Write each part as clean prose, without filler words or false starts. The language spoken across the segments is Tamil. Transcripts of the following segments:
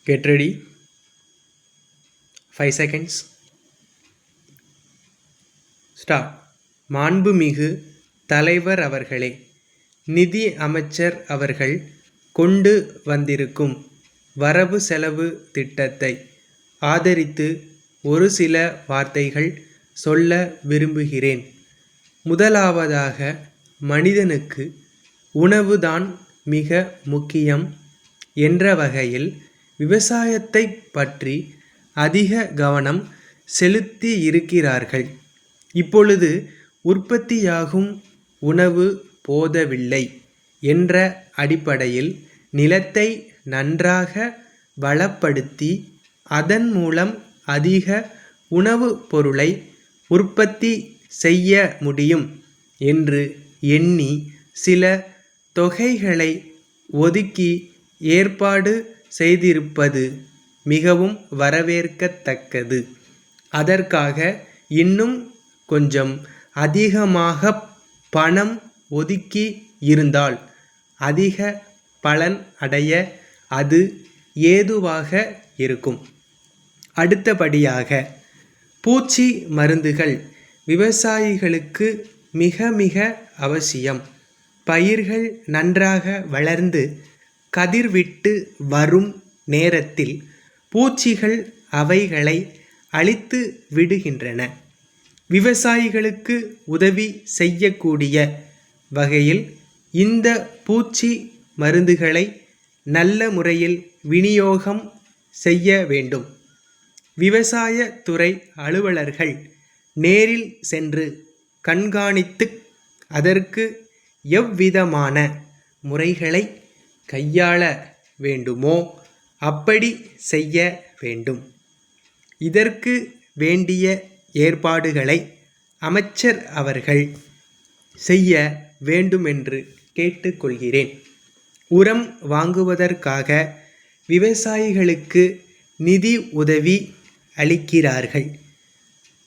Get ready. 5 seconds. Start. மாண்புமிகு தலைவர் அவர்களே, நிதி அமைச்சர் அவர்கள் கொண்டு வந்திருக்கும் வரவு செலவு திட்டத்தை ஆதரித்து ஒரு சில வார்த்தைகள் சொல்ல விரும்புகிறேன். முதலாவதாக, மனிதனுக்கு உணவுதான் மிக முக்கியம் என்ற வகையில் விவசாயத்தை பற்றி அதிக கவனம் செலுத்தி இருக்கிறார்கள். இப்பொழுது உற்பத்தியாகும் உணவு போதவில்லை என்ற அடிப்படையில் நிலத்தை நன்றாக வளப்படுத்தி அதன் மூலம் அதிக உணவுப் பொருளை உற்பத்தி செய்ய முடியும் என்று எண்ணி சில தொகைகளை ஒதுக்கி ஏற்பாடு செய்திருப்பது மிகவும் வரவேற்கத்தக்கது. அதற்காக இன்னும் கொஞ்சம் அதிகமாக பணம் ஒதுக்கி இருந்தால் அதிக பலன் அடைய அது ஏதுவாக இருக்கும். அடுத்தபடியாக, பூச்சி மருந்துகள் விவசாயிகளுக்கு மிக மிக அவசியம். பயிர்கள் நன்றாக வளர்ந்து கதிர்விட்டு வரும் நேரத்தில் பூச்சிகள் அவைகளை அழித்து விடுகின்றன. விவசாயிகளுக்கு உதவி செய்யக்கூடிய வகையில் இந்த பூச்சி மருந்துகளை நல்ல முறையில் விநியோகம் செய்ய வேண்டும். விவசாயத்துறை அலுவலர்கள் நேரில் சென்று கண்காணித்து அதற்கு எவ்விதமான முறைகளை கையாள வேண்டுமோ அப்படி செய்ய வேண்டும். இதற்கு வேண்டிய ஏற்பாடுகளை அமைச்சர் அவர்கள் செய்ய வேண்டுமென்று கேட்டுக்கொள்கிறேன். உரம் வாங்குவதற்காக விவசாயிகளுக்கு நிதி உதவி அளிக்கிறார்கள்.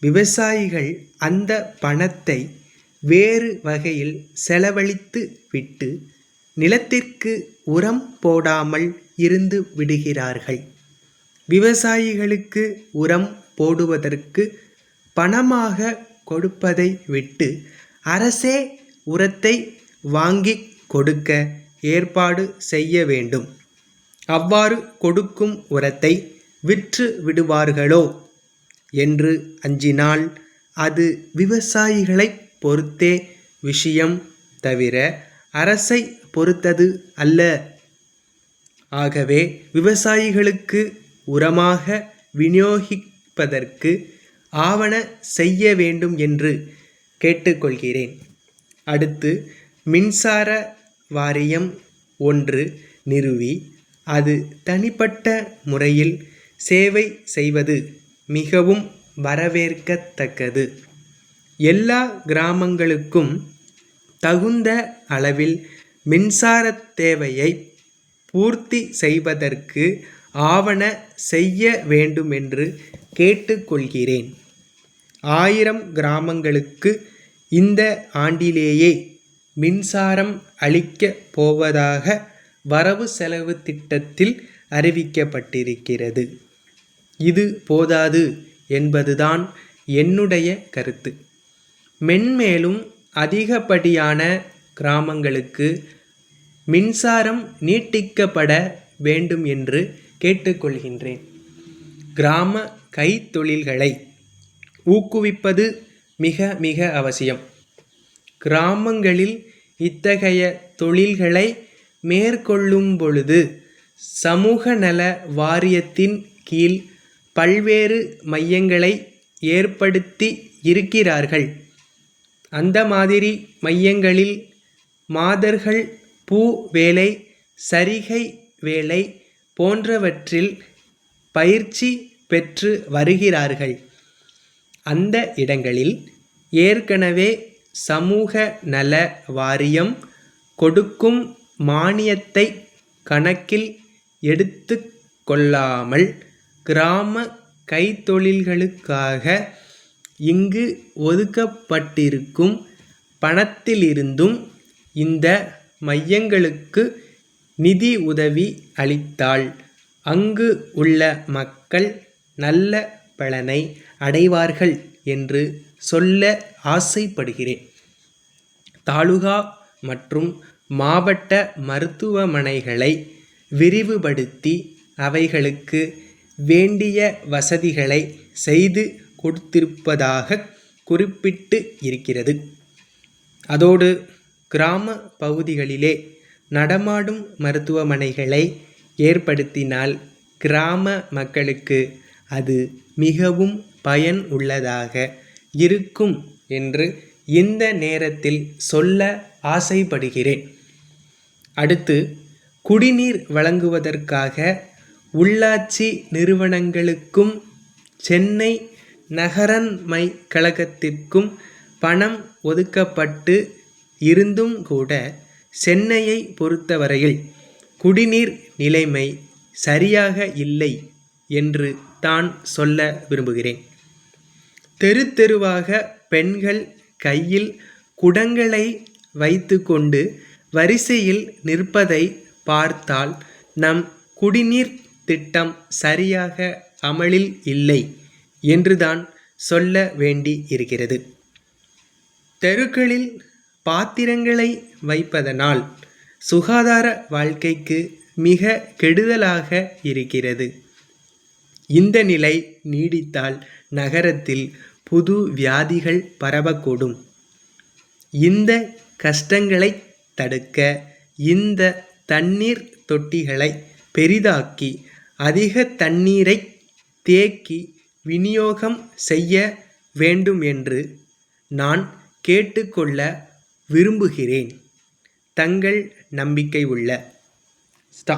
விவசாயிகள் அந்த பணத்தை வேறு வகையில் செலவழித்து விட்டு நிலத்திற்கு உரம் போடாமல் இருந்து விடுகிறார்கள். விவசாயிகளுக்கு உரம் போடுவதற்கு பணமாக கொடுப்பதை விட்டு அரசே உரத்தை வாங்கி கொடுக்க ஏற்பாடு செய்ய வேண்டும். அவ்வாறு கொடுக்கும் உரத்தை விற்று விடுவார்களோ என்று அஞ்சினால் அது விவசாயிகளை பொறுத்தே விஷயம் தவிர அரசை பொறுத்தது அல்ல. ஆகவே விவசாயிகளுக்கு உரமாக விநியோகிப்பதற்கு ஆவன செய்ய வேண்டும் என்று கேட்டுக்கொள்கிறேன். அடுத்து, மின்சார வாரியம் ஒன்று நிறுவி அது தனிப்பட்ட முறையில் சேவை செய்வது மிகவும் வரவேற்கத்தக்கது. எல்லா கிராமங்களுக்கும் தகுந்த அளவில் மின்சார தேவையை பூர்த்தி செய்வதற்கு ஆவன செய்ய வேண்டும் என்று கேட்டுக்கொள்கிறேன். 1000 கிராமங்களுக்கு இந்த ஆண்டிலேயே மின்சாரம் அளிக்கப் போவதாக வரவு செலவு திட்டத்தில் அறிவிக்கப்பட்டிருக்கிறது. இது போதாது என்பதுதான் என்னுடைய கருத்து. மென்மேலும் அதிகப்படியான கிராமங்களுக்கு மின்சாரம் நீட்டிக்கப்பட வேண்டும் என்று கேட்டுக்கொள்கின்றேன். கிராம கைத்தொழில்களை ஊக்குவிப்பது மிக மிக அவசியம். கிராமங்களில் இத்தகைய தொழில்களை மேற்கொள்ளும் பொழுது சமூக நல வாரியத்தின் கீழ் பல்வேறு மையங்களை ஏற்படுத்தி இருக்கிறார்கள். அந்த மாதிரி மையங்களில் மாதர்கள் பூ வேலை, சரிகை வேலை போன்றவற்றில் பயிற்சி பெற்று வருகிறார்கள். அந்த இடங்களில் ஏற்கனவே சமூக நல வாரியம் கொடுக்கும் மானியத்தை கணக்கில் எடுத்து கொள்ளாமல் கிராம கைத்தொழில்களுக்காக இங்கு ஒதுக்கப்பட்டிருக்கும் பணத்திலிருந்தும் இந்த மையங்களுக்கு நிதி உதவி அளித்தால் அங்கு உள்ள மக்கள் நல்ல பலனை அடைவார்கள் என்று சொல்ல ஆசைப்படுகிறேன். தாலுகா மற்றும் மாவட்ட மருத்துவமனைகளை விரிவுபடுத்தி அவைகளுக்கு வேண்டிய வசதிகளை செய்து கொடுத்திருப்பதாக குறிப்பிட்டு இருக்கிறது. அதோடு கிராம பகுதிகளிலே நடமாடும் மருத்துவமனைகளை ஏற்படுத்தினால் கிராம மக்களுக்கு அது மிகவும் பயன் உள்ளதாக இருக்கும் என்று இந்த நேரத்தில் சொல்ல ஆசைப்படுகிறேன். அடுத்து, குடிநீர் வழங்குவதற்காக உள்ளாட்சி நிறுவனங்களுக்கும் சென்னை நகராண்மை கழகத்திற்கும் பணம் ஒதுக்கப்பட்டு இருந்தும் கூட சென்னையை பொறுத்தவரையில் குடிநீர் நிலைமை சரியாக இல்லை என்று தான் சொல்ல விரும்புகிறேன். தெரு தெருவாக பெண்கள் கையில் குடங்களை வைத்து கொண்டு வரிசையில் நிற்பதை பார்த்தால் நம் குடிநீர் திட்டம் சரியாக அமலில் இல்லை என்றுதான் சொல்ல வேண்டி இருக்கிறது. தெருக்களில் பாத்திரங்களை வைப்பதனால் சுகாதார வாழ்க்கைக்கு மிக கெடுதலாக இருக்கிறது. இந்த நிலை நீடித்தால் நகரத்தில் புது வியாதிகள் பரவக்கூடும். இந்த கஷ்டங்களை தடுக்க இந்த தண்ணீர் தொட்டிகளை பெரிதாக்கி அதிக தண்ணீரை தேக்கி விநியோகம் செய்ய வேண்டும் என்று நான் கேட்டுக்கொள்ள விரும்புகிறேன். தங்கள் நம்பிக்கை உள்ள ஸ்டா